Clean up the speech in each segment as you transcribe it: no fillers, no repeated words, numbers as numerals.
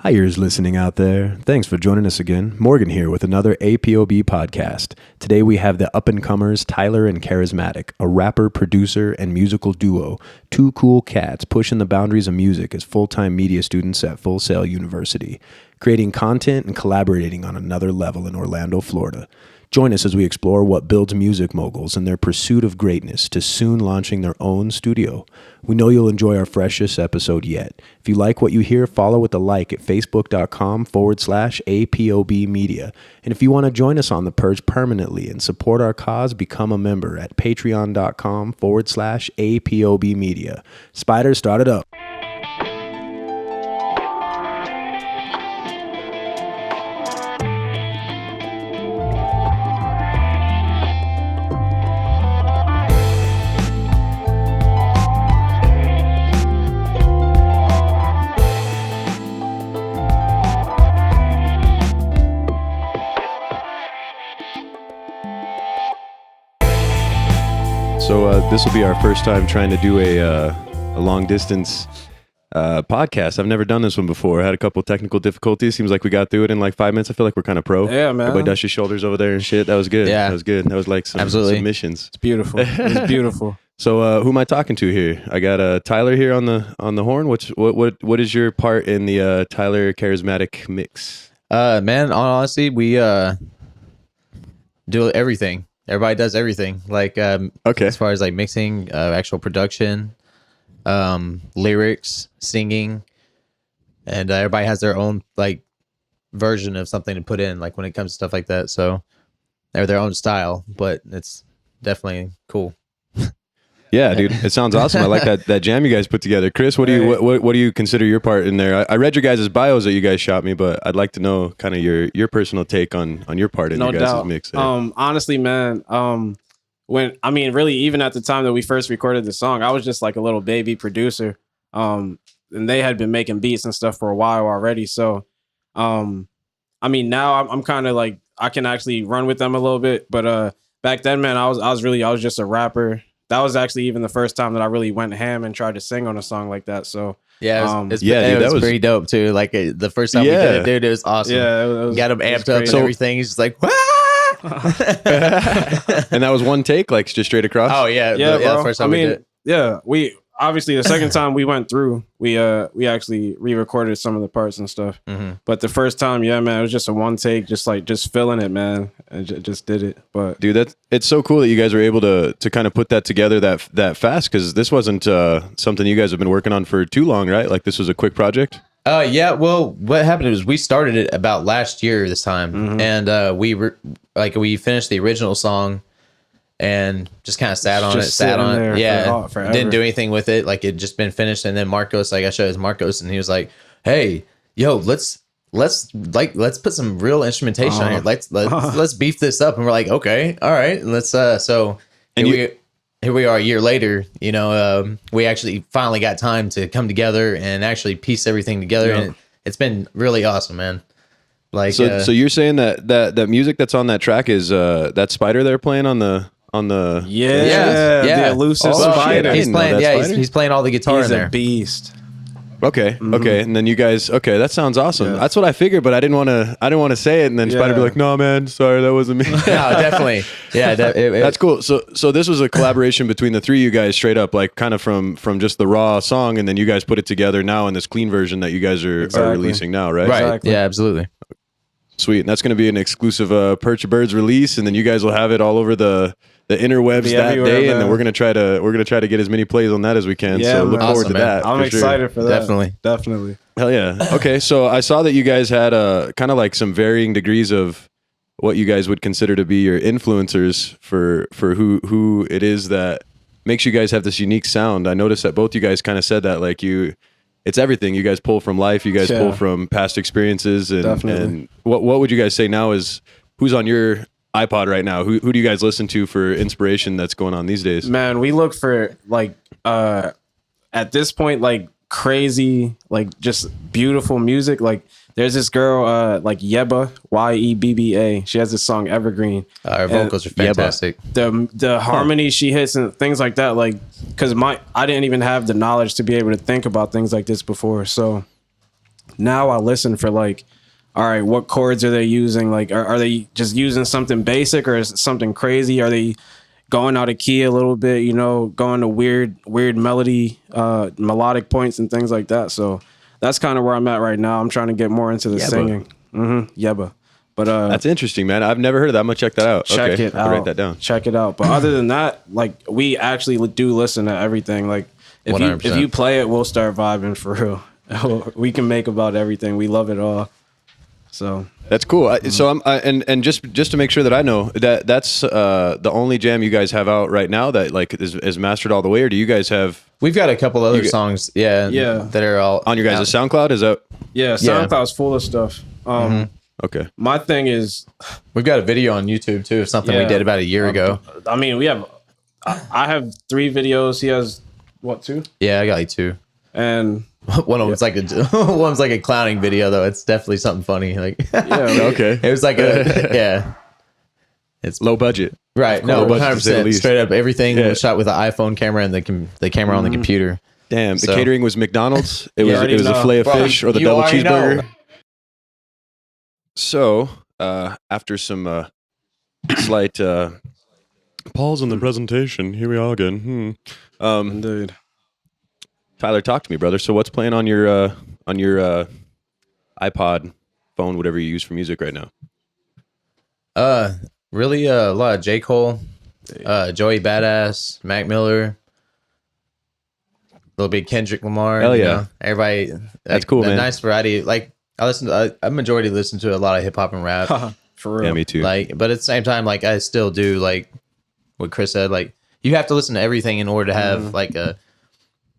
Hiers listening out there. Thanks for joining us again. Morgan here with another APOB podcast. Today we have the up-and-comers Tyler and Charismatic, a rapper, producer, and musical duo. Two cool cats pushing the boundaries of music as full-time media students at Full Sail University, creating content and collaborating on another level in Orlando, Florida. Join us as we explore what builds music moguls in their pursuit of greatness to soon launching their own studio. We know you'll enjoy our freshest episode yet. If you like what you hear, follow with a like at facebook.com/APOB media. And if you want to join us on the Perch permanently and support our cause, become a member at patreon.com/APOB media. Spider, start it up. So this will be our first time trying to do a long distance podcast. I've never done this one before. I had a couple technical difficulties. Seems like we got through it in like 5 minutes. I feel like we're kind of pro. Yeah, man. Everybody dust your shoulders over there and shit. That was good. Yeah. That was good. That was like some submissions. It's beautiful. It's beautiful. So who am I talking to here? I got Tyler here on the horn. What is your part in the Tyler Charismatic mix? Man, honestly, we do everything. Everybody does everything. Like, Okay. as far as like mixing, actual production, lyrics, singing, and everybody has their own like version of something to put in. Like when it comes to stuff like that, so they're their own style, but it's definitely cool. Yeah, dude, it sounds awesome. I like that jam you guys put together. Chris, what do you consider your part in there? I read your guys' bios that you guys shot me, but I'd like to know kind of your personal take on your part in your guys' mix. There. Honestly, man, really even at the time that we first recorded the song, I was just like a little baby producer. And they had been making beats and stuff for a while already. So, now I'm kind of like I can actually run with them a little bit. But back then, man, I was just a rapper. That was actually even the first time that I really went ham and tried to sing on a song like that. So yeah, it was pretty dope too. Like the first time we did it, dude, it was awesome. Yeah, it was, got him amped up and everything. He's just like, "Wah!" And that was one take, like just straight across. Oh yeah, bro. The first time we did it. Yeah, we obviously the second time we went through, we actually re-recorded some of the parts and stuff. Mm-hmm. But the first time, yeah, man, it was just a one take, just feeling it, man, and just did it. But dude, it's so cool that you guys were able to kind of put that together that fast, because this wasn't something you guys have been working on for too long, right? Like this was a quick project. Yeah. Well, what happened was we started it about last year this time, mm-hmm. and we finished the original song. And just kind of sat on it. Yeah. Didn't do anything with it. Like it just been finished. And then Marcos, like I showed his Marcos, and he was like, "Hey, yo, let's put some real instrumentation on here. Let's beef this up." And we're like, "Okay, all right, let's." So here we are a year later. You know, we actually finally got time to come together and actually piece everything together, and it's been really awesome, man. Like, so you're saying that music that's on that track is that Spider they're playing on the the elusive Spider. He's playing all the guitar in there. He's a beast. Okay, mm-hmm. Okay, and then you guys, that sounds awesome. Yeah. That's what I figured, but I didn't want to say it, and then Spider be like, "No, man, sorry, that wasn't me." No, definitely, yeah, that's cool. So this was a collaboration between the three of you guys, straight up, like kind of from just the raw song, and then you guys put it together now in this clean version that you guys are releasing now, right? Right. Exactly. Yeah, absolutely. Sweet, and that's going to be an exclusive Perch of Birds release, and then you guys will have it all over the interwebs that day, man. And then we're gonna try to get as many plays on that as we can. Yeah, so look forward to man. that. I'm excited for that. Definitely. Hell yeah. Okay, so I saw that you guys had kind of like some varying degrees of what you guys would consider to be your influencers for who it is that makes you guys have this unique sound. I noticed that both you guys kind of said that, like it's everything. You guys pull from life. You guys pull from past experiences, and what would you guys say now is who's on your iPod right now? Who do you guys listen to for inspiration that's going on these days? Man, we look for like at this point like crazy, like just beautiful music. Like there's this girl like Yebba, Yebba. She has this song Evergreen. Her vocals are fantastic. The harmony she hits and things like that. Like because I didn't even have the knowledge to be able to think about things like this before. So now I listen for like, all right, what chords are they using? Like, are they just using something basic or is it something crazy? Are they going out of key a little bit, you know, going to weird melody, melodic points and things like that. So that's kind of where I'm at right now. I'm trying to get more into the singing. Yebba. But that's interesting, man. I've never heard of that. I'm gonna check that out. Check it out. I'll write that down. Check it out. But other than that, like we actually do listen to everything. Like if you play it, we'll start vibing for real. We can make about everything. We love it all. So that's cool. So I'm and just to make sure that I know that's the only jam you guys have out right now that like is mastered all the way, or do you guys have? We've got a couple other songs, that are all on your guys' SoundCloud. Is that? Yeah, SoundCloud's full of stuff. Okay. My thing is, we've got a video on YouTube too of something we did about a year ago. I mean, I have 3 videos. He has what, 2? Yeah, I got like 2. And one of them's like one's like a clowning video though. It's definitely something funny. Like okay. It was like it's low budget. Right. No, 100% straight up. Everything was shot with an iPhone camera and the camera on the computer. Damn, the catering was McDonald's. It was a fillet of fish or the double cheeseburger. So, after some slight pause in the presentation, here we are again. Indeed. Tyler, talk to me, brother. So, what's playing on your iPod, phone, whatever you use for music right now? Really a lot of J. Cole, Joey Badass, Mac Miller, a little bit Kendrick Lamar. Hell yeah, you know, everybody. That's cool, man. Nice variety. Like I majority listen to a lot of hip hop and rap. For real. Yeah, me too. Like, but at the same time, like I still do like what Chris said. Like you have to listen to everything in order to have to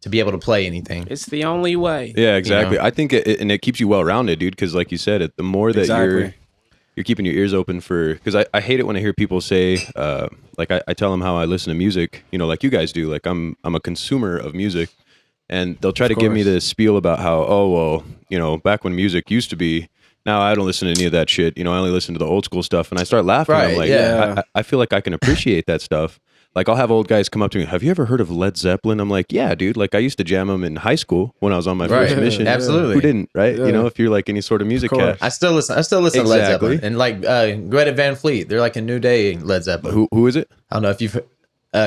be able to play anything. It's the only way. Yeah, exactly. You know? I think it keeps you well rounded, dude. Because like you said, the more that you're keeping your ears open for. Because I hate it when I hear people say, like I tell them how I listen to music. You know, like you guys do. Like I'm a consumer of music. And they'll try to give me this spiel about how, oh, well, you know, back when music used to be, now I don't listen to any of that shit. You know, I only listen to the old school stuff. And I start laughing. Right, I'm like, I feel like I can appreciate that stuff. Like, I'll have old guys come up to me, have you ever heard of Led Zeppelin? I'm like, yeah, dude. Like, I used to jam them in high school when I was on my first mission. Absolutely. Who didn't, right? Yeah. You know, if you're like any sort of music cat. I still listen to Led Zeppelin. And like Greta Van Fleet, they're like a new day Led Zeppelin. Who is it? I don't know if you've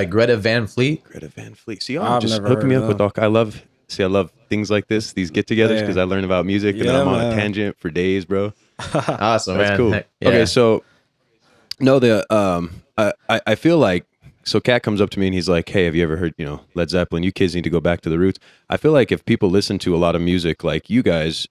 Greta Van Fleet. Greta Van Fleet. See, y'all just hook me up with all. I love things like this, these get-togethers, because I learn about music and I'm on a tangent for days, bro. Awesome, That's man. cool. Yeah. Okay, so I feel like, so Kat comes up to me and he's like, hey, have you ever heard, you know, Led Zeppelin? You kids need to go back to the roots. I feel like if people listen to a lot of music like you guys,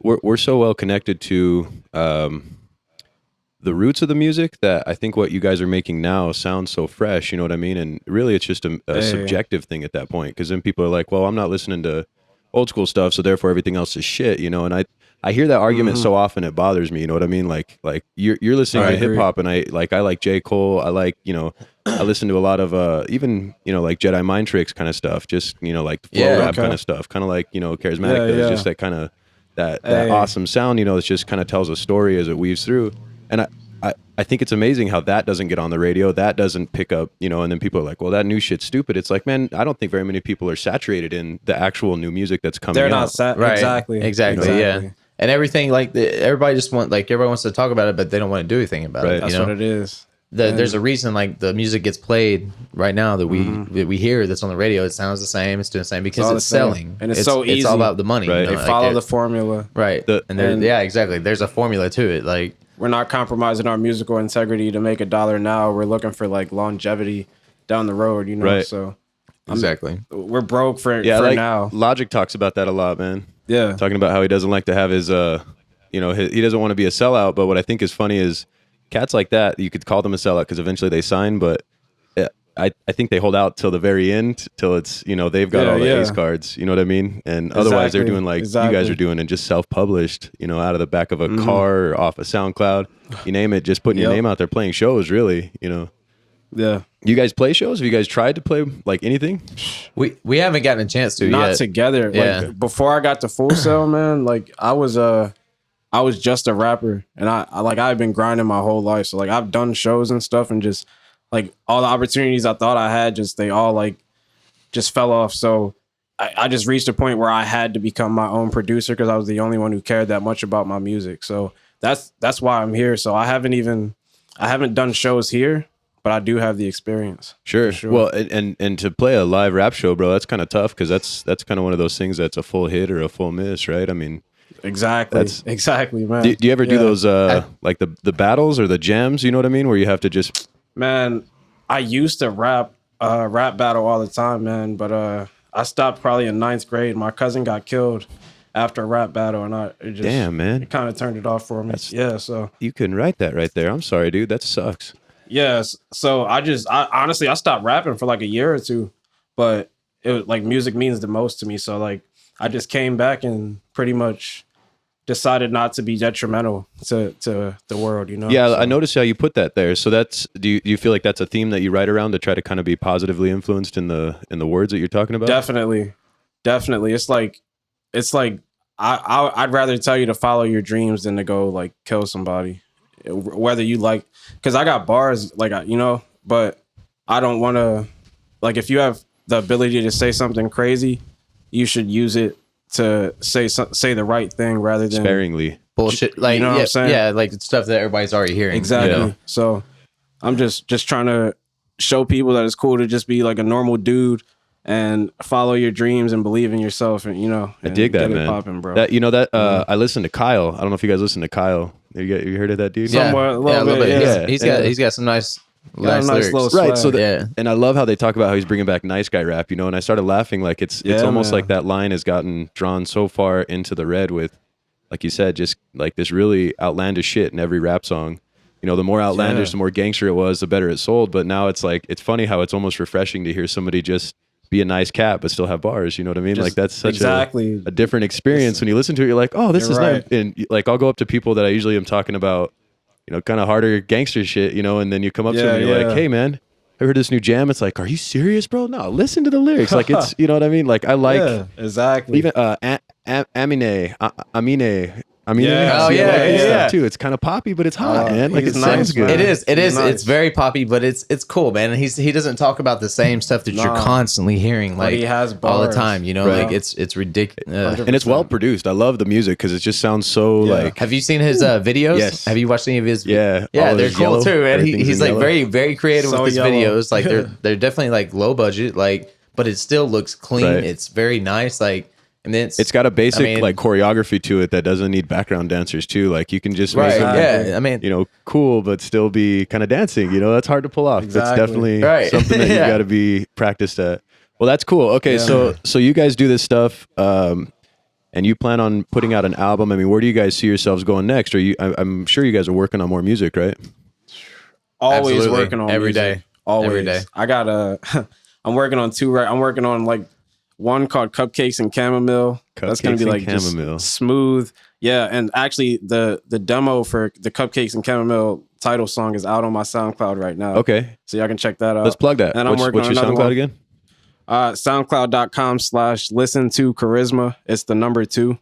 we're so well connected to the roots of the music that I think what you guys are making now sounds so fresh, you know what I mean? And really it's just a subjective thing at that point, because then people are like, well, I'm not listening to old school stuff, so therefore everything else is shit, you know? And I hear that argument so often it bothers me, you know what I mean? Like you're listening to hip hop and I like J. Cole, I like, you know, I listen to a lot of even, you know, like Jedi Mind Tricks kind of stuff, just, you know, like the flow rap kind of stuff, kind of like, you know, Charismatic, there's just that kind of that awesome sound, you know, it just kind of tells a story as it weaves through. And I think it's amazing how that doesn't get on the radio, that doesn't pick up, you know, and then people are like, well, that new shit's stupid. It's like, man, I don't think very many people are saturated in the actual new music that's coming out. They're not right. Exactly. Yeah. And everything, like, everybody wants to talk about it, but they don't want to do anything about it. That's what it is. There's a reason, like, the music gets played right now that we hear that's on the radio. It sounds the same. It's doing the same because it's selling. And it's so easy. It's all about the money. Right. You know? They follow the formula. Right. Exactly. There's a formula to it. Like, we're not compromising our musical integrity to make $1 now. We're looking for, like, longevity down the road, you know? Right. So exactly. We're broke for like, now. Logic talks about that a lot, man. Yeah. Talking about how he doesn't like to have his, you know, he doesn't want to be a sellout. But what I think is funny is cats like that, you could call them a sellout because eventually they sign. But I think they hold out till the very end, till it's, you know, they've got all the ace cards. You know what I mean? And otherwise they're doing like you guys are doing and just self-published, you know, out of the back of a car or off a SoundCloud. You name it, just putting your name out there, playing shows, really, you know. Yeah. You guys play shows? Have you guys tried to play like anything? We haven't gotten a chance to Not yet. together. Yeah. Like before I got to Full Sail, man, like I was just a rapper and I've been grinding my whole life. So like I've done shows and stuff and just like all the opportunities I thought I had, they all like just fell off. So I just reached a point where I had to become my own producer because I was the only one who cared that much about my music. So that's why I'm here. So I haven't done shows here, but I do have the experience. Sure. Well, and to play a live rap show, bro, that's kind of tough because that's kind of one of those things that's a full hit or a full miss, right? I mean, exactly, man. Do you ever do those like the battles or the jams? You know what I mean, where you have to just. Man, I used to rap battle all the time, man, but I stopped probably in 9th grade. My cousin got killed after a rap battle, and damn, man, it kind of turned it off for me. So you couldn't write that right there. I'm sorry, dude. That sucks. Yes. So I honestly stopped rapping for like a year or two, but it was like music means the most to me. So like I just came back and pretty much decided not to be detrimental to the world, you know? Yeah, so. I noticed how you put that there. So do you feel like that's a theme that you write around to try to kind of be positively influenced in the words that you're talking about? Definitely. It's like I'd rather tell you to follow your dreams than to go like kill somebody. Whether you like, because I got bars like but I don't want to, like, if you have the ability to say something crazy, you should use it to say the right thing rather than sparingly bullshit. Like, you know what I'm saying? Yeah, like stuff that everybody's already hearing. Exactly. You know? So I'm just trying to show people that it's cool to just be like a normal dude and follow your dreams and believe in yourself, and I dig that, man. Popping, bro. I listened to Kyle. I don't know if you guys listen to Kyle. You heard of that dude? Yeah, a little bit. Yeah. He's got some nice lyrics. Right. So and I love how they talk about how he's bringing back nice guy rap, and I started laughing like it's almost like that line has gotten drawn so far into the red with, like you said, just like this really outlandish shit in every rap song. The more outlandish, the more gangster it was, the better it sold. But now it's like, it's funny how it's almost refreshing to hear somebody just be a nice cat but still have bars. You know what I mean? Like that's such a different experience. When you listen to it, you're like, oh, this is nice. And like I'll go up to people that I usually am talking about, kind of harder gangster shit, and then you come up to them and you're like, hey man, I heard this new jam. It's like, are you serious, bro? No, listen to the lyrics. Like it's, you know what I mean? Like I like exactly. Even Amine. Too. It's kind of poppy, but it's hot, man. Like it sounds good. It is. Nice. It's very poppy, but it's cool, man. And he doesn't talk about the same stuff that you're constantly hearing, like he has bars, all the time. Like it's ridiculous, and it's well produced. I love the music because it just sounds so like. Have you seen his videos? Yes. Have you watched any of his? Yeah, they're cool too. And he's like very, very creative with his videos. Like they're definitely like low budget, like, but it still looks clean. Right. It's very nice, like. And it's got a basic like choreography to it that doesn't need background dancers too. Like you can just make cool, but still be kind of dancing. That's hard to pull off. Exactly. That's definitely something that you got to be practiced at. Well, that's cool. Okay, so you guys do this stuff, and you plan on putting out an album. I mean, where do you guys see yourselves going next? I'm sure you guys are working on more music, right? Always Absolutely. Working on every music. day. Always. Every day. I got I'm working on two. I'm working on like. One called Cupcakes and Chamomile. That's going to be like just smooth. Yeah, and actually the demo for the Cupcakes and Chamomile title song is out on my SoundCloud right now. Okay. So y'all can check that out. Let's plug that. And what's your SoundCloud again? SoundCloud.com/listen to Charisma. It's the number 2.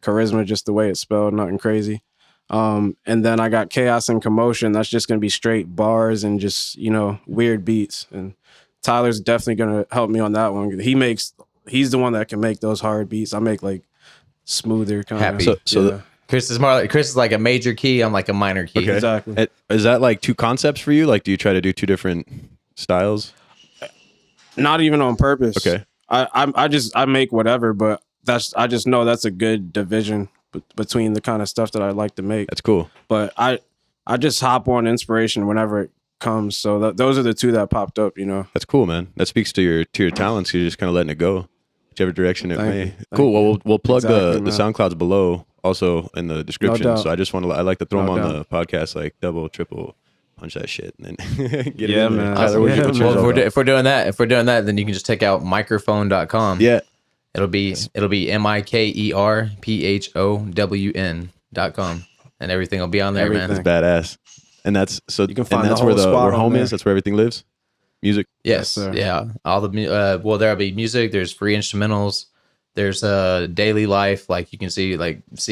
Charisma, just the way it's spelled, nothing crazy. And then I got Chaos and Commotion. That's just going to be straight bars and just, weird beats. And Tyler's definitely gonna help me on that one. He's the one that can make those hard beats. I make like smoother kind of. Happy. Chris is like a major key. I'm like a minor key. Okay. Exactly. Is that like two concepts for you? Like, do you try to do two different styles? Not even on purpose. Okay. I make whatever, but I just know that's a good division between the kind of stuff that I like to make. That's cool. But I just hop on inspiration whenever it comes. So those are the two that popped up, That's cool, man. That speaks to your talents. You're just kind of letting it go, whichever direction it may. Cool. Well, we'll plug the SoundClouds below also in the description. No, so I like to throw them on the podcast, like double, triple, punch that shit, and then get it in man. Tyler, well, if we're doing that, then you can just check out microphone.com. Yeah. It'll be MIKERPHOWN.com, and everything will be on there, man. It's badass. And that's so. You can find that's where home is. That's where everything lives. Music. Yes. Yeah. All the there'll be music. There's free instrumentals. There's a daily life, like you can see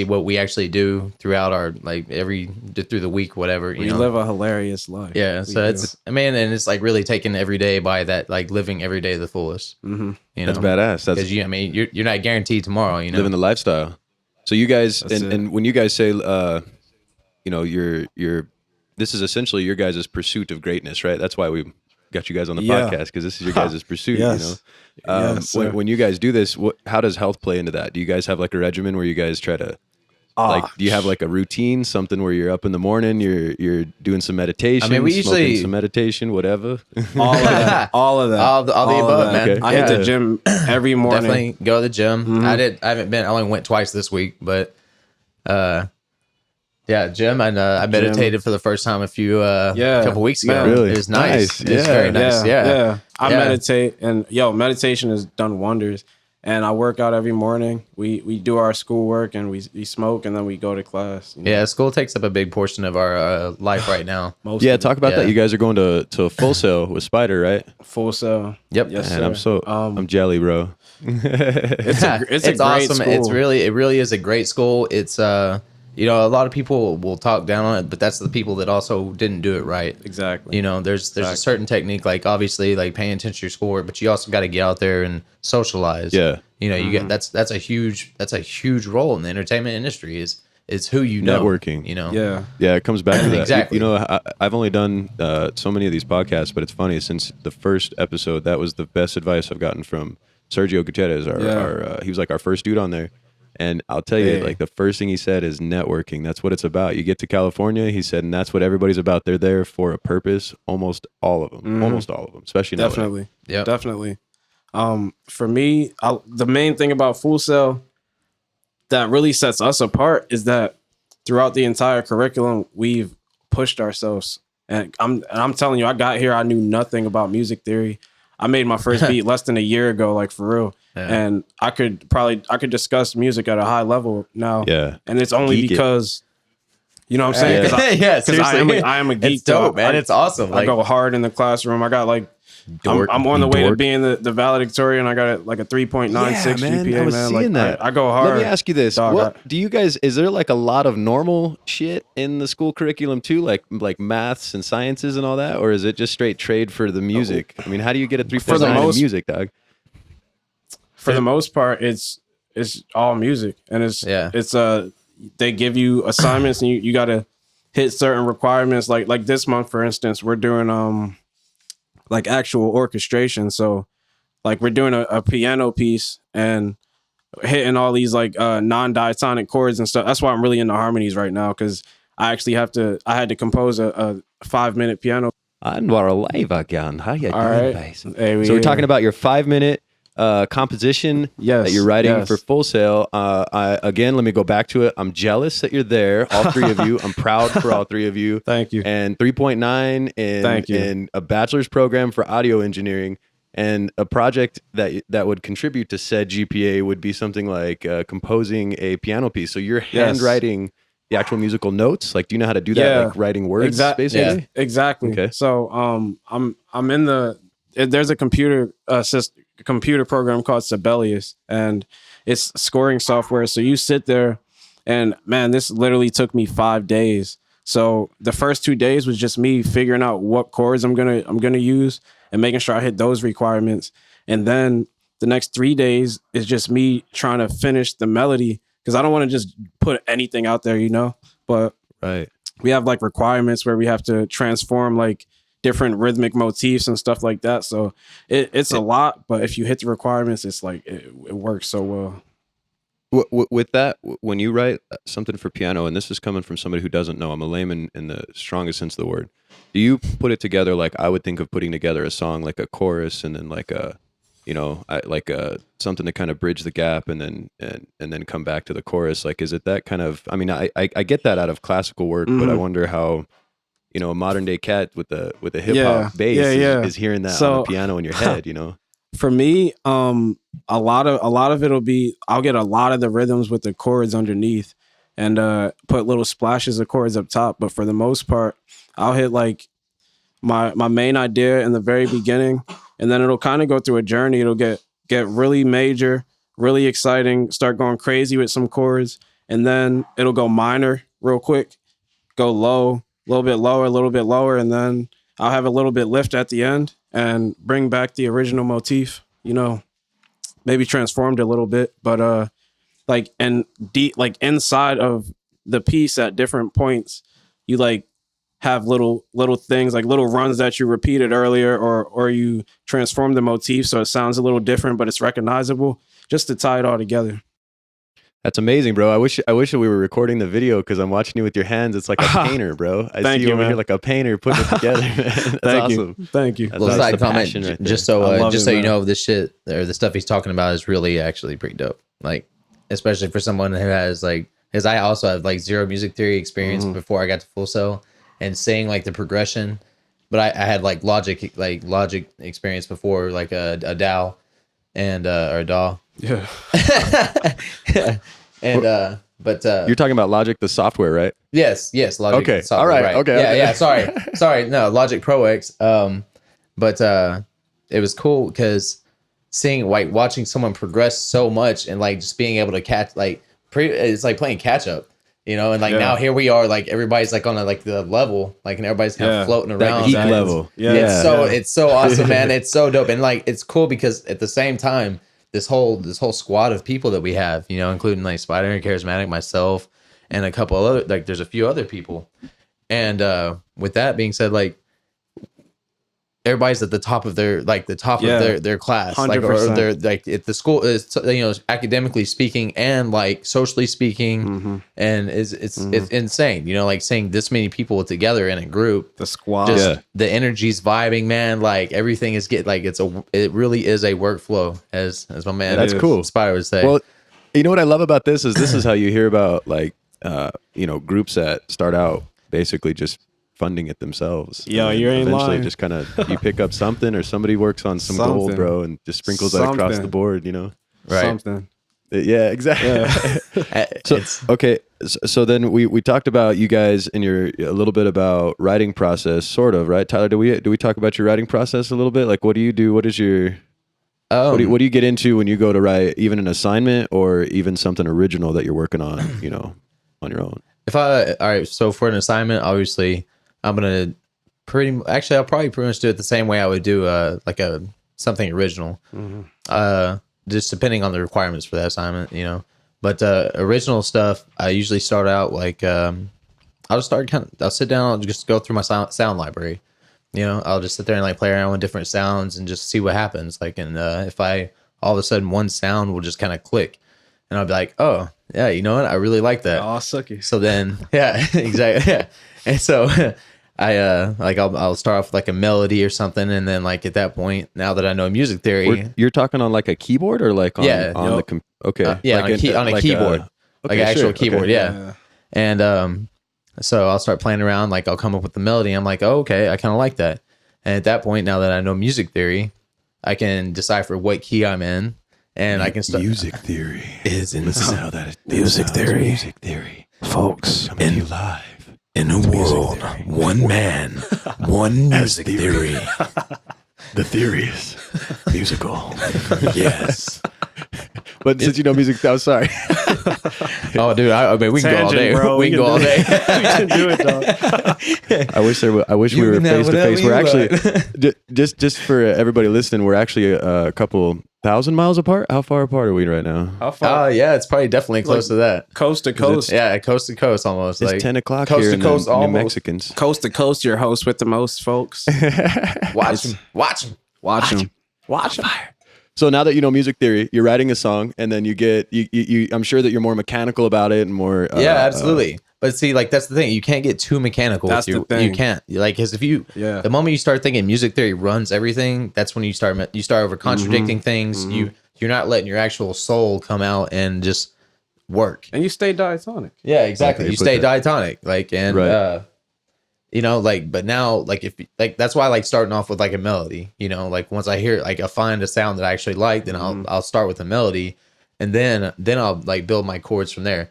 what we actually do throughout our through the week, whatever. We live a hilarious life. Yeah, so it's and it's like really taking every day by that, like living every day to the fullest. Mm-hmm. That's badass. That's because you're not guaranteed tomorrow. Living the lifestyle. So you guys and when you guys say you're this is essentially your guys' pursuit of greatness, right? That's why we got you guys on the podcast, because this is your guys' pursuit. Yes. When you guys do this, how does health play into that? Do you guys have like a regimen where you guys try to do you have like a routine, something where you're up in the morning, you're doing some meditation, we usually smoking some meditation, whatever. All of that. All the above, man. Okay. I hit the gym every morning. Definitely go to the gym. Mm-hmm. I only went twice this week, but gym, and I meditated for the first time a couple weeks ago. Really? It was nice. It's Yeah. very nice. Yeah. I meditate, and meditation has done wonders. And I work out every morning. We do our schoolwork, and we smoke, and then we go to class. Yeah, school takes up a big portion of our life right now. Talk about that. You guys are going to Full Sail with Spider, right? Full Sail. Yep. Yes, and sir. I'm jelly, bro. It's a great awesome. school. It really is a great school. It's a lot of people will talk down on it, but that's the people that also didn't do it right. Exactly. There's a certain technique, like obviously like paying attention to your schoolwork, but you also got to get out there and socialize. Yeah. You get that's a huge role in the entertainment industry is who you know. Networking. Yeah, it comes back to that. Exactly. I've only done so many of these podcasts, but it's funny, since the first episode, that was the best advice I've gotten from Sergio Gutierrez. He was like our first dude on there. And I'll tell you, like, the first thing he said is networking. That's what it's about. You get to California, he said, and that's what everybody's about. They're there for a purpose. Almost all of them, especially now. Definitely. Yeah, definitely. For me, the main thing about Full Sail that really sets us apart is that throughout the entire curriculum, we've pushed ourselves. And I'm telling you, I got here, I knew nothing about music theory. I made my first beat less than a year ago, like for real. Yeah. And I could discuss music at a high level now. Yeah. And it's only because, you know what I'm saying? Because I am a geek. It's dope, man. It's awesome. I go hard in the classroom. I got I'm on the way to being the valedictorian. I got like a 3.96 GPA, I was seeing that. I go hard. Let me ask you this. Do you guys, is there like a lot of normal shit in the school curriculum too? Like maths and sciences and all that? Or is it just straight trade for the music? I mean, how do you get a 3.9 in music, dog? For the most part, it's all music. And it's they give you assignments and you got to hit certain requirements. Like this month, for instance, we're doing like actual orchestration. So like we're doing a piano piece and hitting all these like non-diatonic chords and stuff. That's why I'm really into harmonies right now, because I actually had to compose a 5-minute piano. I'm live again. How you doing, right. So we're talking about your 5-minute composition that you're writing for Full Sail. Let me go back to it. I'm jealous that you're there, all three of you. I'm proud for all three of you. Thank you. And 3.9 in a bachelor's program for audio engineering, and a project that would contribute to said GPA would be something like composing a piano piece. So you're handwriting the actual musical notes. Like, do you know how to do that? Like writing words, basically. Yeah, exactly. Okay. So I'm in there's a computer program called Sibelius, and it's scoring software. So you sit there, and man, this literally took me 5 days. So the first 2 days was just me figuring out what chords I'm gonna use and making sure I hit those requirements. And then the next 3 days is just me trying to finish the melody, because I don't want to just put anything out there, But we have like requirements where we have to transform like different rhythmic motifs and stuff like that. So it's a lot, but if you hit the requirements, it's like it works so well. With that, when you write something for piano, and this is coming from somebody who doesn't know, I'm a layman in the strongest sense of the word. Do you put it together like I would think of putting together a song, like a chorus, and then like something to kind of bridge the gap, and then come back to the chorus? Like, is it that kind of? I mean, I get that out of classical work, but I wonder how, a modern day cat with a hip hop bass is hearing that on the piano in your head, For me, a lot of it'll be, I'll get a lot of the rhythms with the chords underneath and put little splashes of chords up top. But for the most part, I'll hit like my main idea in the very beginning, and then it'll kind of go through a journey. It'll get really major, really exciting, start going crazy with some chords, and then it'll go minor real quick, go low, a little bit lower, and then I'll have a little bit lift at the end and bring back the original motif, you know, maybe transformed a little bit, but like and deep, like inside of the piece at different points, you like have little things, like little runs that you repeated earlier, or you transform the motif so it sounds a little different, but it's recognizable, just to tie it all together. That's amazing, bro. I wish that we were recording the video because I'm watching you with your hands. It's like a painter, bro. I see you over here like a painter putting it together, man. That's awesome. Thank you. Well, side comment, just so you know, this shit or the stuff he's talking about is really actually pretty dope. Like, especially for someone who has like, because I also have like zero music theory experience before I got to Full Sail, and saying like the progression, but I had like logic experience before, like a DAW and or a DAW. Yeah. And but you're talking about Logic, the software, right? Yes, Logic. Okay, software, all right. Right. Okay. Yeah. Sorry. No, Logic Pro X. But it was cool because watching someone progress so much and like just being able to catch it's like playing catch up, you know. And like now here we are, like everybody's like on the level, like, and everybody's kind of floating around. Peak level. It's so awesome, man. It's so dope, and like it's cool because at the same time, this whole squad of people that we have, you know, including like Spider and Charismatic, myself, and a couple other, like there's a few other people. And with that being said, like everybody's at the top of their of their class, 100%. Like, or they're like at the school is, you know, academically speaking and like socially speaking, and it's insane, you know, like seeing this many people together in a group, the squad, the energy's vibing, man. Like everything is like it really is a workflow, as my man that's cool Spider would say. Well, you know what I love about this is how you hear about like you know, groups that start out basically just funding it themselves. Yo, you ain't eventually lying. Just kind of you pick up something, or somebody works on some gold, bro, and just sprinkles that across the board, you know. Right. Something. Yeah, exactly. So then we talked about you guys and a little bit about writing process, sort of, right? Tyler, do we talk about your writing process a little bit? Like, what do you do? What is your what do you get into when you go to write even an assignment or even something original that you're working on, you know, on your own? All right, so for an assignment, obviously I'm gonna I'll probably pretty much do it the same way I would do something original. Just depending on the requirements for that assignment, you know. But original stuff, I usually start out like I'll sit down, I'll just go through my sound library. You know, I'll just sit there and like play around with different sounds and just see what happens. Like, and if I all of a sudden one sound will just kind of click, and I'll be like, oh yeah, you know what, I really like that. Oh, sucky. So then, yeah, exactly. Yeah. And so I'll start off with like a melody or something, and then like at that point, now that I know music theory, you're talking on like a keyboard or like on the okay, on a keyboard, like an actual keyboard, yeah. And so I'll start playing around, like I'll come up with the melody. I'm like, oh, okay, I kind of like that. And at that point, now that I know music theory, I can decipher what key I'm in, and I can start. Music theory is in music theory, folks, coming to you live. In a world, one man, one music theory. The theory is musical. Yes. But since you know music, I'm sorry. Oh, dude, I mean, we can go all day. Bro. We can go all day. We can do it, dog. I wish we were face to face. We're actually just for everybody listening. We're actually a couple 1,000 miles apart. How far apart are we right now? How far? Yeah, it's probably definitely close to that. Coast to coast. Yeah, coast to coast almost. It's like 10 o'clock coast here to in coast, the New almost. Mexicans. Coast to coast, your host with the most, folks. Watch him. Fire. So now that you know music theory, you're writing a song, and then you get you. I'm sure that you're more mechanical about it and more. Yeah, absolutely. But see, like that's the thing. You can't get too mechanical. That's the thing. You can't, like, because if you, the moment you start thinking music theory runs everything, that's when you start over contradicting things. You're not letting your actual soul come out and just work. And you stay diatonic. Yeah, exactly. Okay, you stay diatonic, like, and right. you know, like, but now, like, if like that's why I like starting off with like a melody. You know, like once I hear, like, I find a sound that I actually like, then I'll start with a melody, and then I'll like build my chords from there.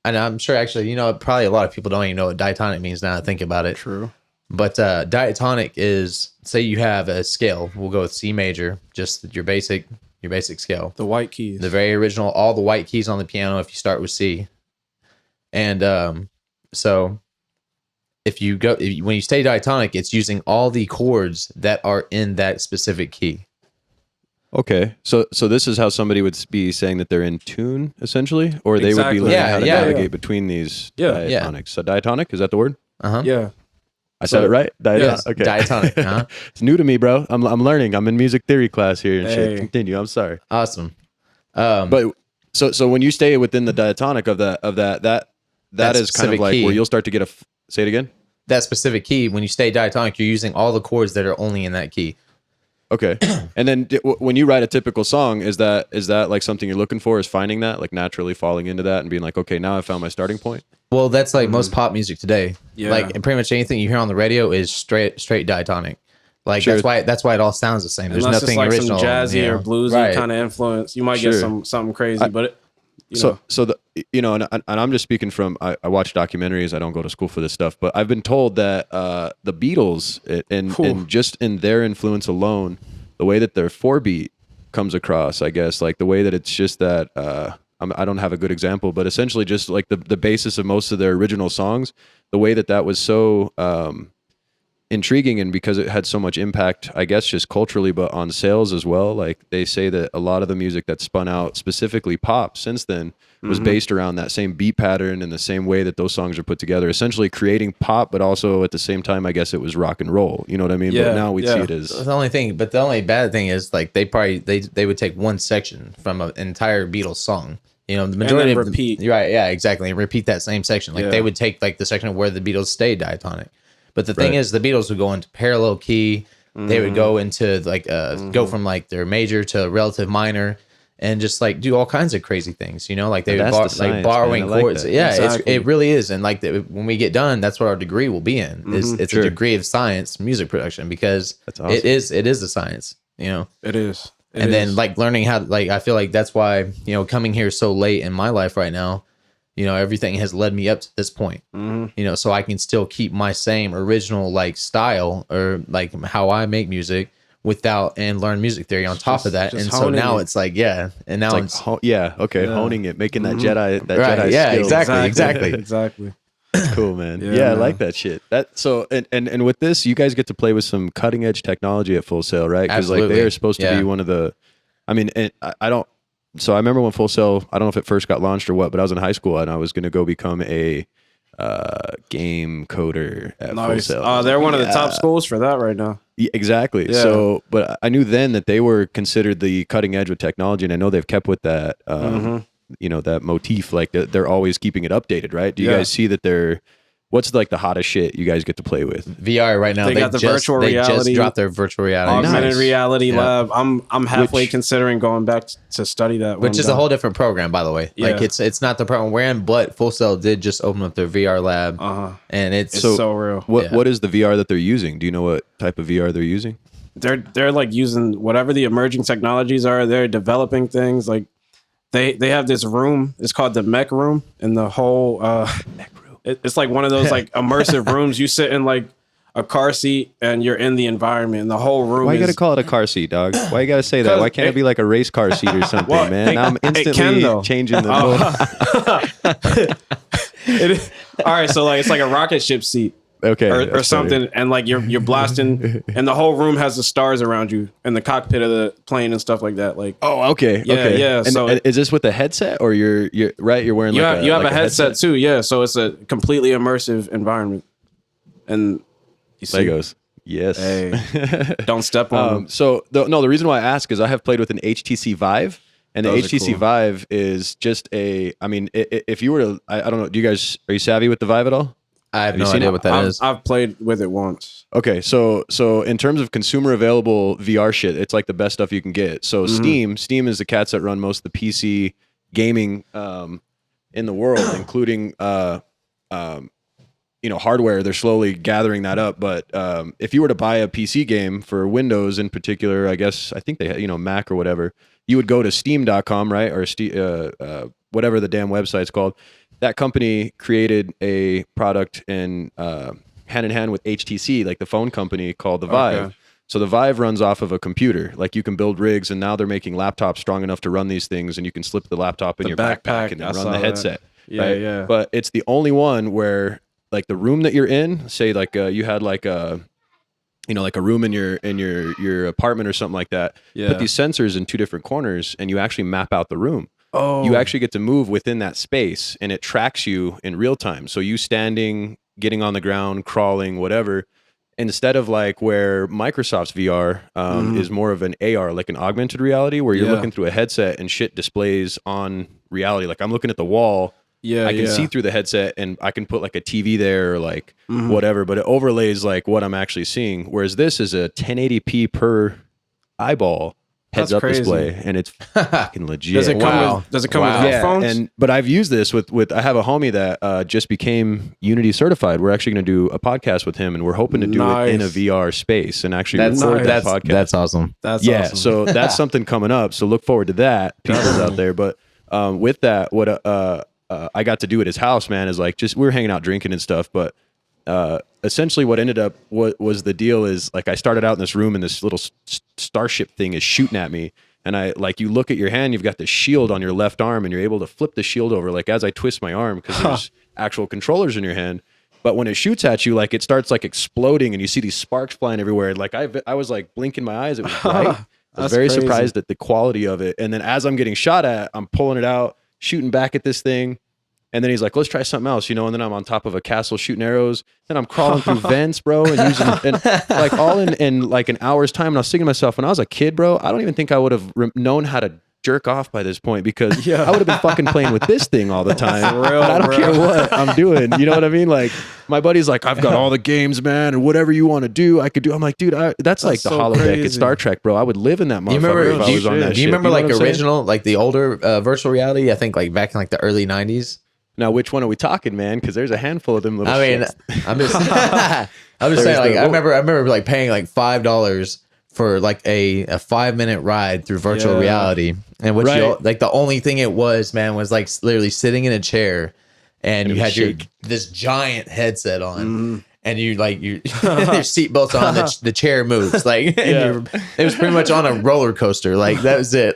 And I'm sure actually, you know, probably a lot of people don't even know what diatonic means now that I think about it. True. But diatonic is, say you have a scale, we'll go with C major, just your basic your basic scale. The white keys. The very original, all the white keys on the piano if you start with C. And so when you stay diatonic, it's using all the chords that are in that specific key. Okay, so this is how somebody would be saying that they're in tune, essentially, or they would be learning how to navigate between these diatonics. So diatonic, is that the word? Yeah. I said it right? Yes, okay. Diatonic. Uh-huh. It's new to me, bro. I'm learning. I'm in music theory class here and shit. Continue. I'm sorry. Awesome. But so when you stay within the diatonic of that is kind of like key. Where you'll start to get say it again. That specific key, when you stay diatonic, you're using all the chords that are only in that key. Okay. And then when you write a typical song, is that like something you're looking for, is finding that, like naturally falling into that and being like, okay, now I found my starting point? Well, that's like most pop music today. Yeah. Like pretty much anything you hear on the radio is straight diatonic. Like that's why it all sounds the same. There's Unless nothing it's like original. Some jazzy or bluesy kind of influence. You might get something crazy, but and I'm just speaking from I watch documentaries. I don't go to school for this stuff, but I've been told that the Beatles and just in their influence alone, the way that their 4-beat comes across, I guess, like the way that it's just that I don't have a good example, but essentially just like the basis of most of their original songs, the way that was so intriguing, and because it had so much impact, I guess, just culturally, but on sales as well. Like they say that a lot of the music that spun out, specifically pop, since then was based around that same beat pattern and the same way that those songs are put together, essentially creating pop, but also at the same time, I guess it was rock and roll. You know what I mean? But now we see it as the only bad thing is like they would take one section from an entire Beatles song. You know, the majority and then of repeat. Right, yeah, exactly, and repeat that same section. Like they would take like the section where the Beatles stayed diatonic. But the thing is, the Beatles would go into parallel key. They would go into like go from like their major to relative minor, and just like do all kinds of crazy things. You know, like they would like borrowing chords. Like yeah, exactly. It really is. And like when we get done, that's what our degree will be in. It's a degree of science, music production, because that's awesome. It is a science. You know, it is. Then like learning how, like I feel like that's why, you know, coming here so late in my life right now, you know, everything has led me up to this point, you know, so I can still keep my same original like style or like how I make music and learn music theory on top of that. And so now it's like, and now it's honing it, making that Jedi, Jedi skill. Exactly. That's cool, man. I like that shit. And with this, you guys get to play with some cutting edge technology at Full Sail, right? Because like they are supposed to be one of the, I mean, so I remember when Full Sail, I don't know if it first got launched or what, but I was in high school and I was going to go become a game coder at Full Sail. They're one of the top schools for that right now. Yeah, exactly. Yeah. So, but I knew then that they were considered the cutting edge with technology, and I know they've kept with that, you know, that motif. Like they're always keeping it updated, right? Do you guys see that what's like the hottest shit you guys get to play with? VR right now. They got the virtual reality. They just dropped their virtual reality. Augmented reality lab. I'm halfway considering going back to study that. Which is a whole different program, by the way. Yeah. Like it's not the program we're in, but Full Sail did just open up their VR lab. And it's so real. What is the VR that they're using? Do you know what type of VR they're using? They're like using whatever the emerging technologies are. They're developing things like they have this room. It's called the mech room, and the whole mech room. It's like one of those like immersive rooms. You sit in like a car seat and you're in the environment, and the whole room. Why you gotta call it a car seat, dog? Why you gotta say that? Why can't it be like a race car seat or something, man? Now I'm instantly changing the. All right, so like it's like a rocket ship seat. Okay, or something, and like you're blasting, and the whole room has the stars around you, and the cockpit of the plane and stuff like that. Like, yeah. And, so is this with a headset, or you're wearing you have a headset too? Yeah, so it's a completely immersive environment, and you see, Legos. Yes. Hey, don't step on them. So the reason why I ask is I have played with an HTC Vive. And the HTC Vive is just if you were to, I don't know, are you savvy with the Vive at all? I have no idea what that is. I've played with it once. Okay, so in terms of consumer available VR shit, it's like the best stuff you can get. So Steam is the cats that run most of the PC gaming in the world, including hardware. They're slowly gathering that up. But if you were to buy a PC game for Windows in particular, I think they had, Mac or whatever, you would go to steam.com, right? Or whatever the damn website's called. That company created a product in hand in hand with HTC, like the phone company, called the Vive. Okay. So the Vive runs off of a computer. Like you can build rigs, and now they're making laptops strong enough to run these things, and you can slip the laptop in your backpack and then run the headset. Yeah, right? yeah. But it's the only one where like the room that you're in, say like you had like a, you know, like a room in your apartment or something like that. Yeah. Put these sensors in two different corners, and you actually map out the room. Oh, You actually get to move within that space, and it tracks you in real time. So you standing, getting on the ground, crawling, whatever. Instead of like where Microsoft's VR is more of an AR, like an augmented reality, where you're looking through a headset and shit displays on reality. Like I'm looking at the wall. Yeah, I can see through the headset, and I can put like a TV there or like whatever, but it overlays like what I'm actually seeing. Whereas this is a 1080p per eyeball heads up display, and it's fucking legit. Does it come with headphones? But I've used this with I have a homie that just became Unity certified. We're actually going to do a podcast with him, and we're hoping to do it in a VR space and actually record that podcast. That's awesome. That's awesome. So that's something coming up. So look forward to that, people out there. But with that, what I got to do at his house, man, is like just we were hanging out drinking and stuff, but essentially what ended up what was the deal is like I started out in this room, and this little starship thing is shooting at me, and I like you look at your hand, you've got the shield on your left arm, and you're able to flip the shield over like as I twist my arm, because there's actual controllers in your hand. But when it shoots at you, like it starts like exploding, and you see these sparks flying everywhere. Like I was like blinking my eyes, it was bright. I was very surprised at the quality of it. And then as I'm getting shot at, I'm pulling it out, shooting back at this thing. And then he's like, let's try something else, you know? And then I'm on top of a castle shooting arrows. Then I'm crawling through vents, bro, and using and like all in like an hour's time. And I was thinking to myself, when I was a kid, bro, I don't even think I would have known how to jerk off by this point, because I would have been fucking playing with this thing all the time. Real, I don't care what I'm doing. You know what I mean? Like my buddy's like, I've got all the games, man, and whatever you want to do, I could do. I'm like, dude, that's like the holodeck at Star Trek, bro. I would live in that motherfucker if I was on that shit. Do you remember like original, like the older virtual reality? I think like back in like the early 90s. Now, which one are we talking, man? Because there's a handful of them little shits. I'm just saying, like, I remember like paying like $5 for like a 5-minute ride through virtual reality, and what you like the only thing it was, man, was like literally sitting in a chair, and you had this giant headset on. And you like your seatbelt's on, the chair moves like and it was pretty much on a roller coaster, like that was it.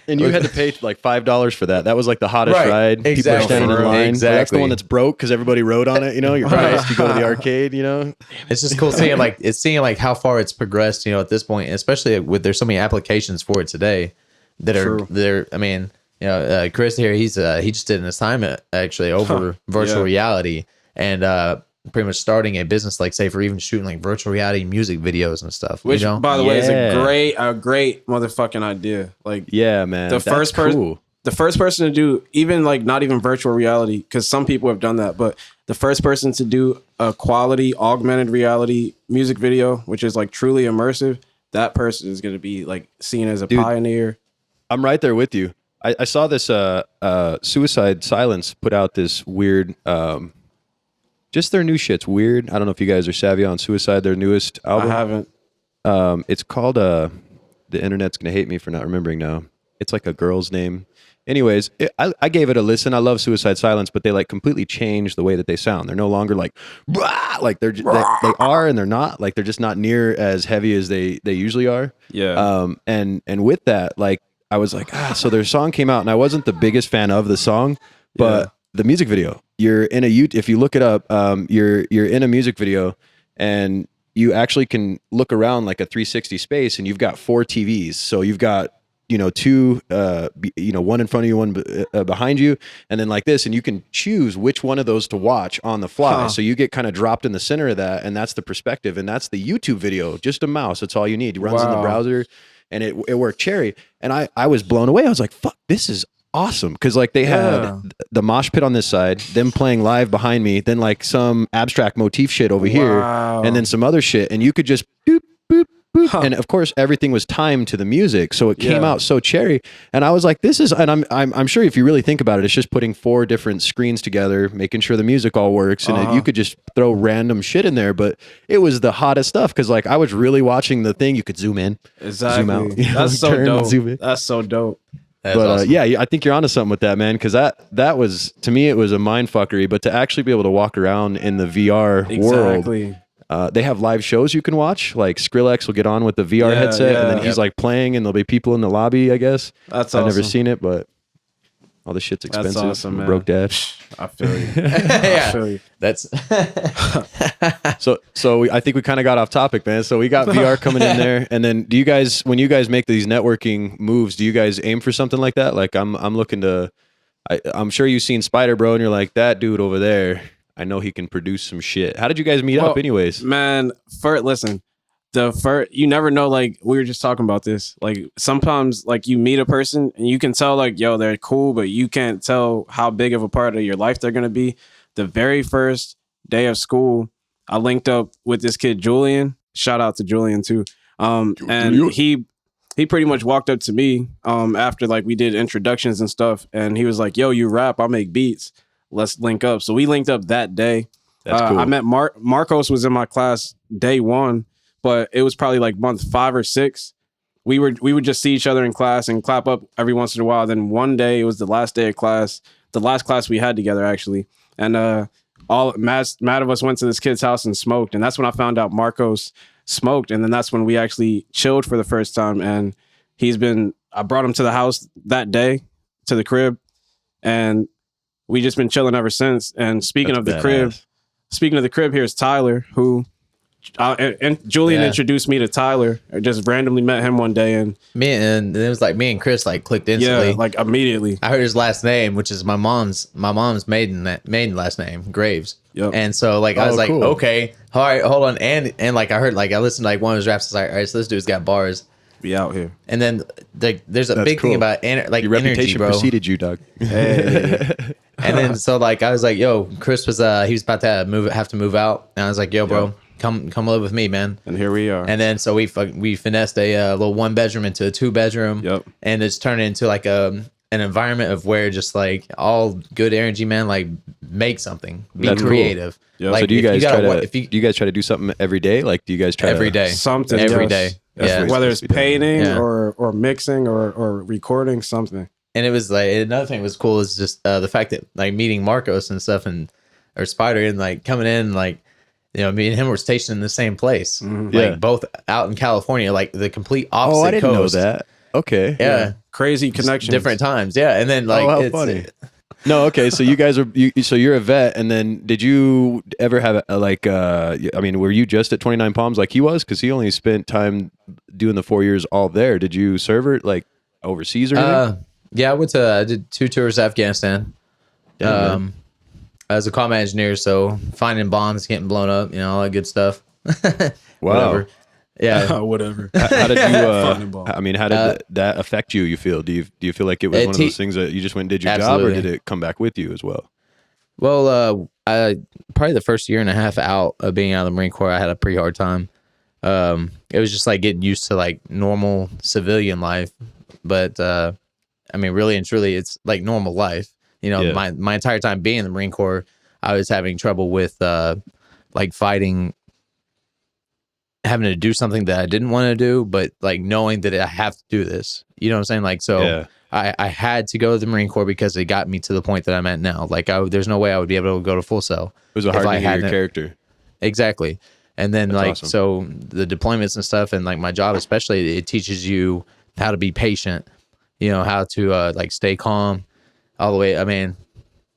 And you had to pay like $5 for that. That was like the hottest ride. Exactly. People are standing in line. Exactly. That's the one that's broke because everybody rode on it. You know, you're priced. You go to the arcade. You know, it's just cool seeing like how far it's progressed. You know, at this point, especially with there's so many applications for it today that are. I mean, you know, Chris here, he just did an assignment actually over virtual reality and. Pretty much starting a business, like say for even shooting like virtual reality music videos and stuff. Which, you know? by the way, is a great motherfucking idea. Like, man, the first person to do even like not even virtual reality, because some people have done that, but the first person to do a quality augmented reality music video, which is like truly immersive, that person is going to be like seen as a pioneer. I'm right there with you. I saw this Suicide Silence put out this weird. Just their new shit's weird. I don't know if you guys are savvy on Suicide, their newest album. I haven't. It's called the internet's gonna hate me for not remembering now. It's like a girl's name. Anyways, I gave it a listen. I love Suicide Silence, but they like completely changed the way that they sound. They're no longer like like they are and they're not. Like they're just not near as heavy as they usually are. Yeah. And with that, like I was like, so their song came out, and I wasn't the biggest fan of the song, but the music video. You're in if you look it up, you're in a music video, and you actually can look around like a 360 space, and you've got 4 TVs. So you've got, you know, 2, one in front of you, one behind you, and then like this, and you can choose which one of those to watch on the fly. So you get kind of dropped in the center of that, and that's the perspective, and that's the YouTube video. Just a mouse. That's all you need. It runs in the browser, and it worked cherry. And I was blown away. I was like, fuck, this is awesome, because like they had the mosh pit on this side, them playing live behind me, then like some abstract motif shit over here, and then some other shit, and you could just boop boop boop, and of course everything was timed to the music, so it came out so cherry. And I was like, this is, and I'm sure if you really think about it, it's just putting 4 different screens together, making sure the music all works, and you could just throw random shit in there. But it was the hottest stuff, because like I was really watching the thing. You could zoom in, zoom out. That's so dope. That's so dope. But awesome. I think you're onto something with that, man, because that was, to me, it was a mind fuckery. But to actually be able to walk around in the VR world, They have live shows you can watch. Like Skrillex will get on with the VR headset, and then he's like playing, and there'll be people in the lobby. I guess I've never seen it, but all the shit's expensive. That's awesome, man. Broke dad. I feel you. I feel you. That's so I think we kind of got off topic, man. So we got VR coming in there, and then do you guys, when you guys make these networking moves, do you guys aim for something like that? Like I'm looking to, I'm sure you've seen Spider Bro, and you're like, that dude over there, I know he can produce some shit. How did you guys meet up, anyways? Man, listen. You never know, like we were just talking about this, like sometimes like you meet a person and you can tell like, yo, they're cool, but you can't tell how big of a part of your life they're going to be. The very first day of school, I linked up with this kid, Julian. Shout out to Julian too. And he pretty much walked up to me after like we did introductions and stuff. And he was like, yo, you rap, I make beats. Let's link up. So we linked up that day. That's cool. I met Marcos was in my class day one. But it was probably like month 5 or 6. We would just see each other in class and clap up every once in a while. Then one day, it was the last day of class, the last class we had together actually, and all mad of us went to this kid's house and smoked, and that's when I found out Marcos smoked, and then that's when we actually chilled for the first time. And I brought him to the house that day, to the crib, and we just been chilling ever since. And speaking of the crib, here's Tyler, who. And Julian introduced me to Tyler. I just randomly met him one day, and it was like me and Chris like clicked instantly. Yeah, like immediately. I heard his last name, which is my mom's maiden last name, Graves. Yep. And so like I was like, cool. Okay, all right, hold on, and like I heard like I listened to like one of his raps. I was like, all right, so this dude's got bars. Be out here. And then there's a big thing about like your reputation energy, preceded you, dog. Hey. And then so like I was like, yo, Chris was he was about to have to move out, and I was like, yo, bro. Come live with me, man. And here we are. And then so we finessed a little 1-bedroom into a 2-bedroom. Yep. And it's turned into like an environment of where just like all good energy, man. Like make something, be creative. Cool. Yep. Like, so do you guys try to do something every day? Like do you guys try every day something every day? Yeah. Whether it's painting or mixing or recording something. And it was like another thing was cool is just the fact that like meeting Marcos and stuff or Spider and like coming in like. You know, me and him were stationed in the same place, like both out in California, like the complete opposite. Oh, I didn't coast. know that. Okay, yeah, crazy connections, different times, yeah. And then like, how funny. No, okay. So you guys are so you're a vet, and then did you ever have I mean, were you just at 29 Palms like he was? Because he only spent time doing the 4 years all there. Did you serve it like overseas or anything? Yeah, I did 2 tours to Afghanistan. Damn, as a combat engineer, so finding bombs, getting blown up, you know, all that good stuff. Wow. Whatever. Yeah. Whatever. How did you? I mean, how did that affect you? You feel? Do you feel like it was one of those things that you just went and did your job, or did it come back with you as well? Well, probably the first year and a half out of being out of the Marine Corps, I had a pretty hard time. It was just like getting used to like normal civilian life, but I mean, really and truly, it's like normal life. You know, my entire time being in the Marine Corps, I was having trouble with like fighting, having to do something that I didn't want to do, but like knowing that I have to do this. You know what I'm saying? Like, so I had to go to the Marine Corps because it got me to the point that I'm at now. Like, there's no way I would be able to go to full cell. It was a hard to hear your character. Exactly. And then That's like, awesome. So the deployments and stuff, and like my job especially, it teaches you how to be patient, you know, how to like stay calm. All the way, I mean,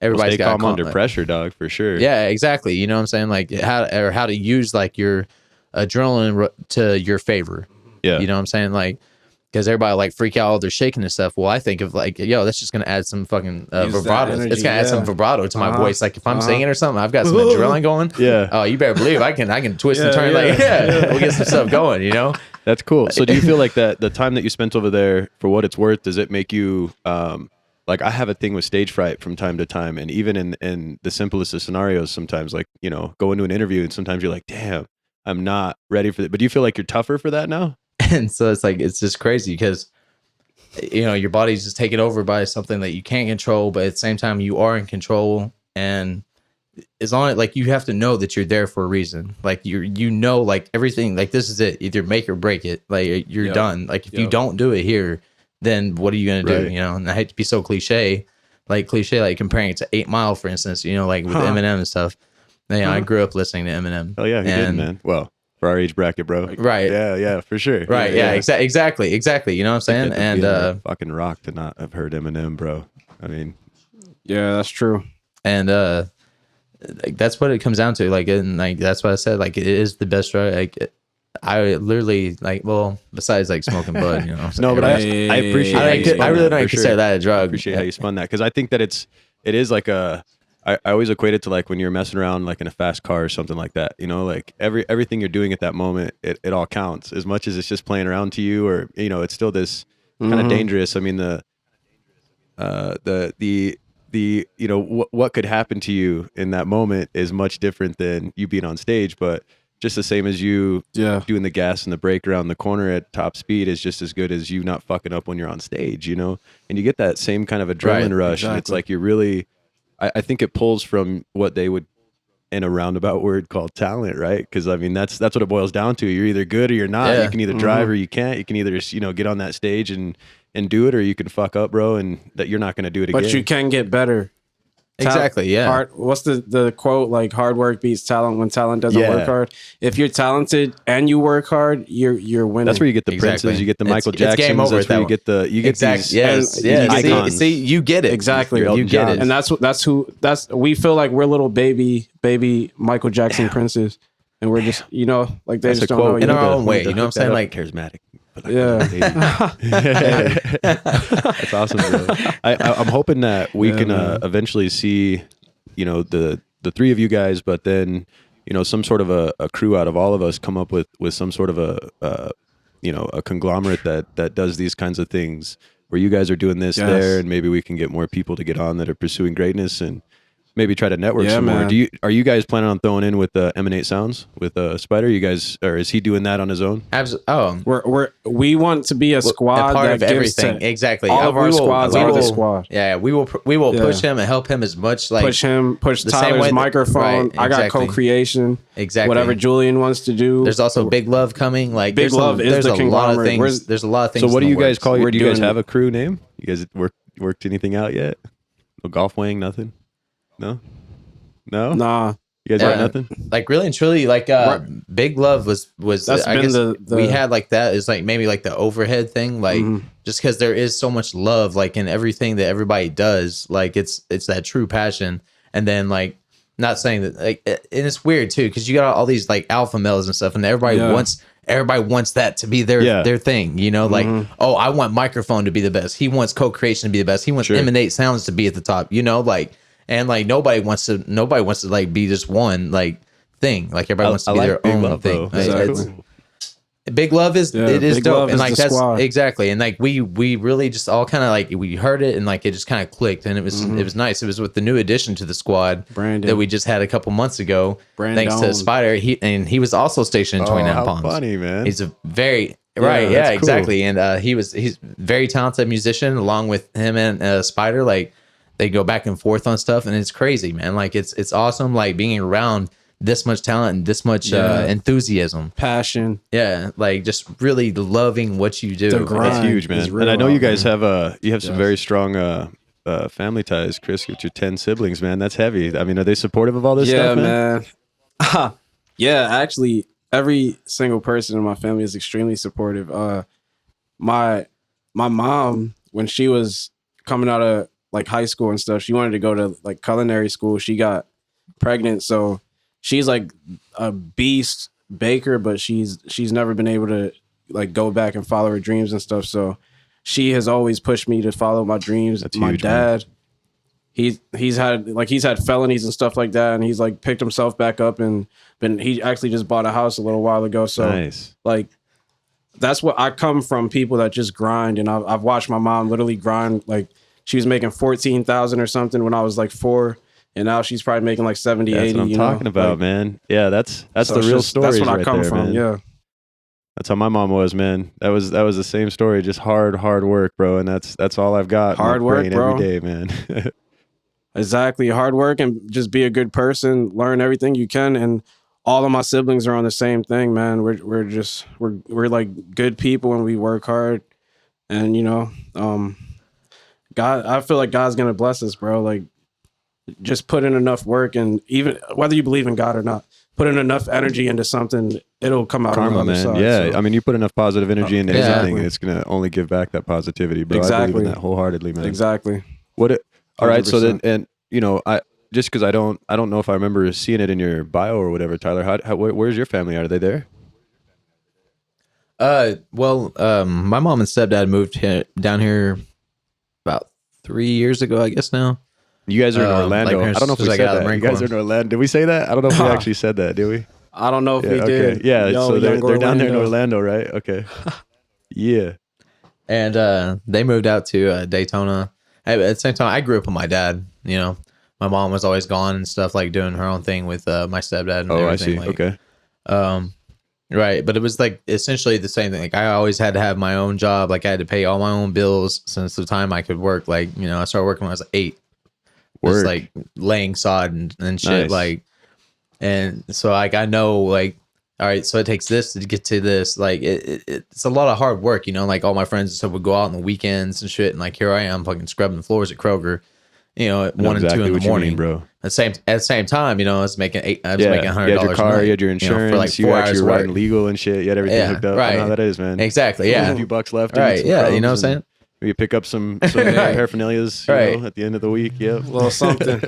everybody's got calm under pressure, dog, for sure. Yeah, exactly. You know what I'm saying? Like how to use like your adrenaline to your favor. Yeah. You know what I'm saying? Like, because everybody like freak out, they're shaking and stuff. Well, I think of like, yo, that's just gonna add some fucking vibrato. It's gonna add some vibrato to my voice. Like if I'm singing or something, I've got some adrenaline going. Yeah. Oh, you better believe I can twist and turn. Like we'll get some stuff going. You know. That's cool. So do you feel like that the time that you spent over there, for what it's worth, does it make you like, I have a thing with stage fright from time to time, and even in the simplest of scenarios, sometimes, like, you know, go into an interview and sometimes you're like, damn, I'm not ready for it. But do you feel like you're tougher for that now? And so it's like, it's just crazy because, you know, your body's just taken over by something that you can't control, but at the same time you are in control. And as long as like, you have to know that you're there for a reason. Like you know, like everything, like this is it, either make or break it. Like you're done. Like if you don't do it here, then what are you going to do? You know, and I hate to be so cliche, like comparing it to 8 Mile, for instance, you know, like with Eminem and stuff. I grew up listening to Eminem. Oh yeah, he did, man. Well, for our age bracket, bro. Right. Yeah, for sure. Right. Yeah. Exactly. You know what I'm saying? And fucking rock to not have heard Eminem, bro. I mean, yeah, that's true. And like, that's what it comes down to. Like, and like that's what I said. Like, it is the best drug. Like, I literally like. Well, besides like smoking bud, you know. No, but I appreciate. I really don't consider that a drug. I appreciate how you spun that, because I think that it is like a. I always equate it to like when you're messing around like in a fast car or something like that. You know, like everything you're doing at that moment, it all counts, as much as it's just playing around to you, or you know, it's still this kind of dangerous. I mean, the you know what could happen to you in that moment is much different than you being on stage, but just the same as you doing the gas and the brake around the corner at top speed is just as good as you not fucking up when you're on stage, you know. And you get that same kind of adrenaline rush, and it's like you're really. I think it pulls from what they would, in a roundabout word, call talent, right? Because I mean that's what it boils down to. You're either good or you're not. You can either drive or you can't. You can either get on that stage and do it, or you can fuck up, bro, and that you're not going to do it again. But you can get better. Exactly. Yeah. What's the quote? Like, hard work beats talent when talent doesn't work hard. If you're talented and you work hard, you're winning. That's where you get the Princes, you get the Michael Jacksons. It's game over. That's where you get these icons. See, you get it exactly. You get it, and that's we feel like we're little baby Michael Jackson princes, and we're just like they just don't know in our own way. You know what I'm saying? Like charismatic. Yeah, that's awesome, bro. I'm hoping that we can eventually see, the three of you guys, but then some sort of a crew out of all of us come up with some sort of a conglomerate that does these kinds of things, where you guys are doing this there, and maybe we can get more people to get on that are pursuing greatness, and maybe try to network some more. Are you guys planning on throwing in with Emanate Sounds with Spider? You guys, or is he doing that on his own? Absolutely. We want to be a squad, part of everything. Exactly. All of our squads are the squad. Yeah, we will push him and help him as much. Like push Tyler's microphone. Right, I got co-creation. Exactly. Whatever Julian wants to do. There's also Big Love coming. Like Big Love is the conglomerate. There's a lot of things. So what do you guys call? Do you guys have a crew name? You guys worked anything out yet? No golf wing, nothing. No. Nah. You guys got nothing? Like really and truly, like Big Love was that's I guess we had like that is like maybe like the overhead thing, like just because there is so much love like in everything that everybody does, like it's that true passion. And then like not saying that like, and it's weird too because you got all these like alpha males and stuff, and everybody wants that to be their thing, like, oh, I want microphone to be the best, he wants co-creation to be the best, he wants Emanate Sounds to be at the top, like. And like nobody wants to like be just one like thing. Like everybody wants to be their own thing. Big Love is it is dope, and like that's squad. Exactly. And like we really just all kind of like we heard it and like it just kind of clicked, and it was nice. It was with the new addition to the squad that we just had a couple months ago. Thanks to Spider, he was also stationed in 29 Palms. Funny, man. He's a very cool. Exactly. And he's very talented musician. Along with him and Spider, like. They go back and forth on stuff, and it's crazy, man. Like it's awesome, like being around this much talent and this much enthusiasm, passion. Yeah, like just really loving what you do. That's huge, man. And I know you guys have some very strong family ties, Chris. With your 10 siblings, man. That's heavy. I mean, are they supportive of all this stuff, man? Yeah, actually, every single person in my family is extremely supportive. My mom, when she was coming out of like high school and stuff, she wanted to go to like culinary school. She got pregnant, so she's like a beast baker, but she's never been able to like go back and follow her dreams and stuff. So she has always pushed me to follow my dreams. That's my huge, dad, man. He's had felonies and stuff like that, and he's like picked himself back up, and he actually just bought a house a little while ago. So nice. Like that's what I come from, people that just grind, and I've watched my mom literally grind. Like she was making $14,000 or something when I was like 4, and now she's probably making like 70, 80. That's what I'm talking about, man. Yeah, that's the real story. That's what I come from. Man. Yeah, that's how my mom was, man. That was the same story. Just hard work, bro. And that's all I've got. Hard work, bro. Every day, man. Exactly, hard work and just be a good person. Learn everything you can, and all of my siblings are on the same thing, man. We're like good people, and we work hard, and God, I feel like God's gonna bless us, bro. Like, just put in enough work, and even whether you believe in God or not, put in enough energy into something, it'll come out on the other side. Yeah, so. I mean, you put enough positive energy into anything, exactly. It's gonna only give back that positivity, bro. Exactly. I believe in that wholeheartedly, man. Exactly. All right, so then, and you know, I just because I don't know if I remember seeing it in your bio or whatever, Tyler. Where's your family? Are they there? My mom and stepdad moved down here about 3 years ago, I guess now. You guys are in Orlando. I don't know if we said that. You guys are in Orlando. Did we say that? I don't know if we actually said that. Did we? I don't know if we did. Yeah, so they're down there in Orlando, right? Okay. Yeah. And they moved out to Daytona. At the same time, I grew up with my dad. You know, my mom was always gone and stuff, like doing her own thing with my stepdad and everything. I see. Like, okay. Right, but it was like essentially the same thing. Like I always had to have my own job. Like I had to pay all my own bills since the time I could work. Like, you know, I started working when I was 8. Just like laying sod and shit. Nice. Like, and so like I know like, all right, so it takes this to get to this. Like it's a lot of hard work, you know. Like all my friends and stuff would go out on the weekends and shit, and like here I am fucking scrubbing the floors at Kroger, you know, at 1 and 2 in the morning, bro. At the same time, you know, I was making $100. You had your car, you had your insurance, for like 4 you hours actually riding legal and shit. You had everything hooked up. Right. I know how that is, man. Exactly. Yeah. A few bucks left. Right. Yeah. You know what I'm saying? You pick up some paraphernalias, you know, at the end of the week. Yep. A little something.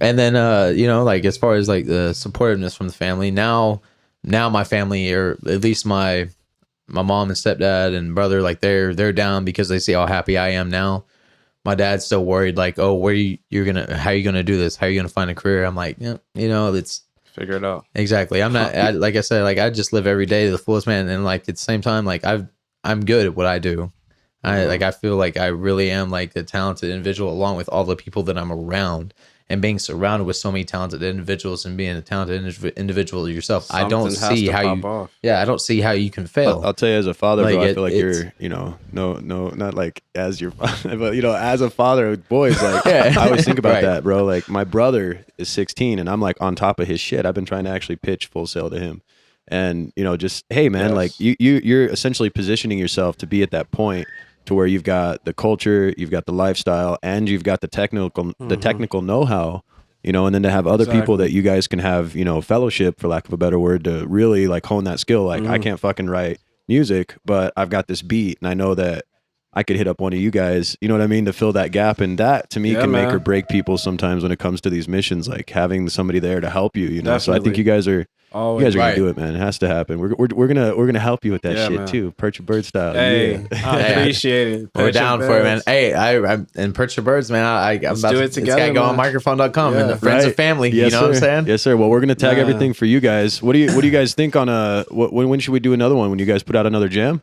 And then, you know, like as far as like the supportiveness from the family, now my family, or at least my mom and stepdad and brother, like they're down because they see how happy I am now. My dad's still worried, like, oh, how are you gonna do this? How are you gonna find a career? I'm like, yeah, you know, it's figure it out. Exactly. I'm not like I said, like I just live every day to the fullest, man. And like at the same time, like I'm good at what I do. I feel like I really am like a talented individual, along with all the people that I'm around, and being surrounded with so many talented individuals and being a talented individual yourself. I don't see how you can fail. I'll tell you, as a father, like, bro, I feel like you're, you know, no, not like as your father, but you know, as a father with boys, like I always think about that, bro. Like my brother is 16 and I'm like on top of his shit. I've been trying to actually pitch Full Sail to him. And, you know, just, hey man, like you're essentially positioning yourself to be at that point to where you've got the culture, you've got the lifestyle, and you've got the technical know-how, you know, and then to have other people that you guys can have, you know, fellowship, for lack of a better word, to really like hone that skill. Like I can't fucking write music, but I've got this beat and I know that I could hit up one of you guys, you know what I mean, to fill that gap. And that to me can make or break people sometimes when it comes to these missions, like having somebody there to help you, you know. So I think you guys are gonna do it, man. It has to happen. We're gonna help you with that shit, man. Too. Perch Bird style. Hey, I appreciate it. We're down for it, man. Hey, I'm and Perch Birds, man. I'm about to do it together. It's gotta go on microphone.com and the friends and family. Yes, you know what I'm saying? Yes, sir. Well, we're gonna tag everything for you guys. What do you guys think on when should we do another one? When you guys put out another jam?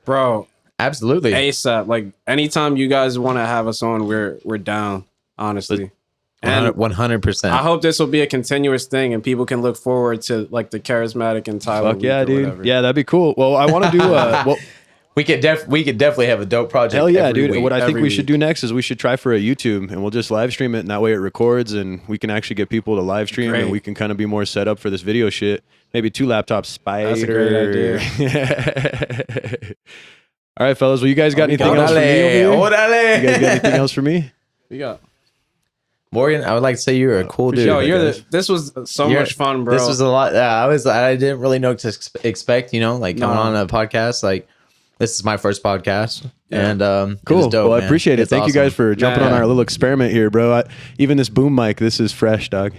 Bro. Absolutely. ASAP. Like anytime you guys want to have us on, we're down, honestly. And 100%. I hope this will be a continuous thing and people can look forward to like the Charismatic and Tyler. Fuck yeah, dude. Whatever. Yeah, that'd be cool. Well, I want to do we could definitely have a dope project. Hell yeah, dude. What I think we should do next is we should try for a YouTube, and we'll just live stream it, and that way it records and we can actually get people to live stream. Great. And we can kind of be more set up for this video shit. Maybe 2 laptops, Spider. That's a great idea. All right, fellas. Well, you guys got anything else for me over here? You guys got anything else for me? We got Morgan. I would like to say you're a cool dude. Yo, this was so much fun, bro. This was a lot. I didn't really know what to expect. You know, like coming on a podcast. Like this is my first podcast, and cool. It was dope, well, I appreciate it. It's Thank awesome. you guys for jumping on our little experiment here, bro. Even this boom mic, this is fresh, dog.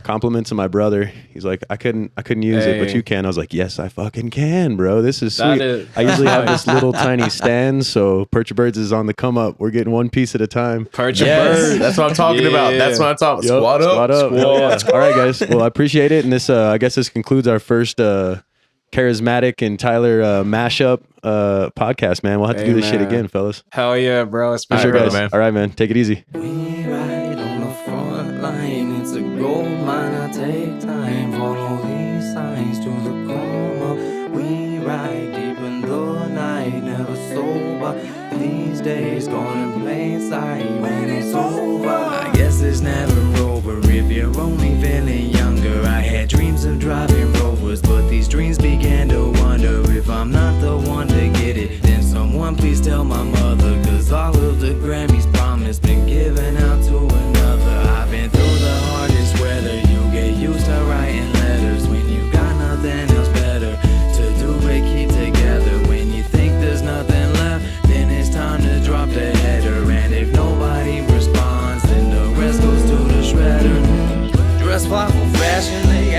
Compliments to my brother. He's like, I couldn't use it, but you can. I was like, yes, I fucking can, bro. This is sweet. I usually have this little tiny stand, so Perch Birds is on the come up. We're getting one piece at a time. Perch Birds. That's what I'm talking about. That's what I'm talking about. Squat up. Yeah. All right, guys. Well, I appreciate it. And this, I guess this concludes our first Charismatic and Tyler mashup podcast, man. We'll have to do this shit again, fellas. Hell yeah, bro. It's for sure, guys. Man. All right, man. Take it easy. Gold mine, I take time, follow these signs to the corner. We ride deep in the night, never sober. These days gone in plain sight when it's over. I guess it's never over if you're only feeling younger. I had dreams of driving Rovers, but these dreams began to wonder if I'm not the one to get it. Then someone please tell my mother, cause all of the Grammys promised been given out to another.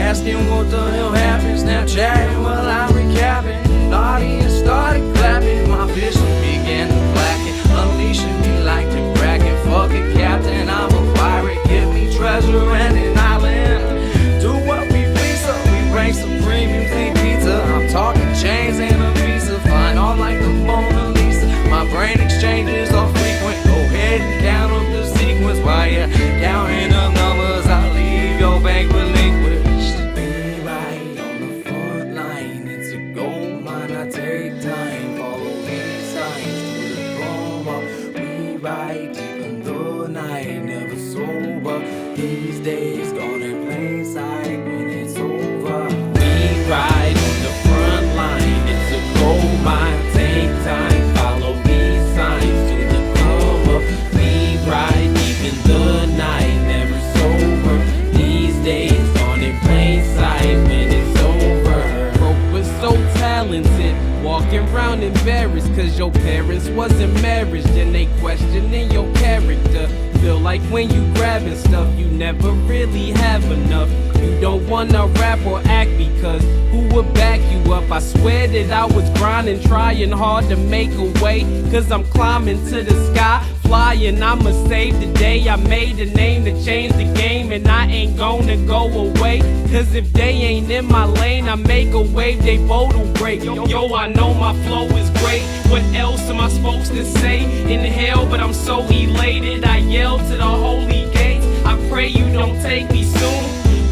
asking what the hell happened. Snapchatting while I'm recapping. The audience started clapping. My vision began to blacken, unleashing me like the Kraken. Fuck it, Captain, I'm a pirate. Give me treasure and an island. Do what we please, so we bring some premium clean pizza. I'm talking chains and a visa, flying all like the Mona Lisa. My brain exchanges are frequent. Go ahead and count up the sequence while you're counting up numbers. I'll leave your bank relinquished. Be right on the front line. It's a gold mine. I take time. Follow these signs to the promo. We ride deep in the night, never sober. These days gone in plain sight when it's over. We ride on the front line. It's a gold mine. Take time. Follow these signs to the cover. We ride deep in the night, never sober. These days gone in plain sight when it's over. Bro was so talented, walking around embarrassed cause your parents wasn't married. Then they questioning your character. Feel like when you grabbing stuff, you never really have enough. You don't wanna rap or act because who would back you up? I swear that I was grinding, trying hard to make a way. Cause I'm climbing to the sky, flying, I'ma save the day. I made a name to change the game, and I ain't gonna go away. Cause if they ain't in my lane, I make a wave, they both will break. Yo, I know my flow is great. What else am I supposed to say? In hell, but I'm so elated. I yell to the holy gates. I pray you don't take me soon.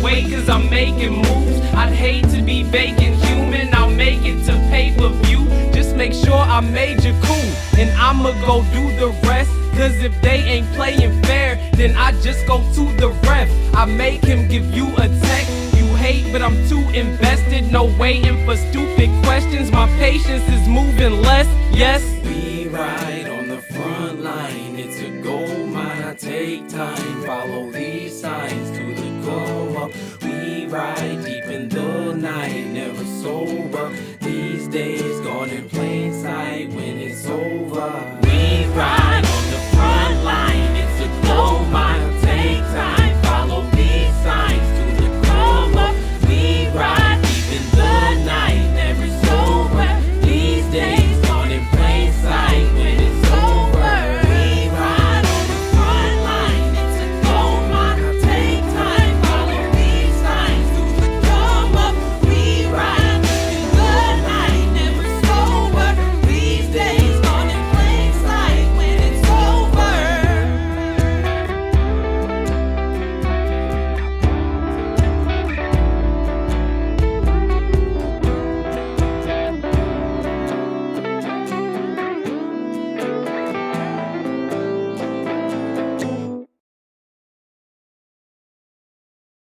Wait, cause I'm making moves. I'd hate to be vacant human. I'll make it to pay-per-view. Just make sure I made you cool, and I'ma go do the rest. Cause if they ain't playing fair, then I just go to the ref. I make him give you a text. You hate, but I'm too invested. No waiting for stupid questions. My patience is moving less. Yes, we ride on the front line. It's a gold mine. I take time. Follow these signs to the come up. We ride deep in the night, never sober. These days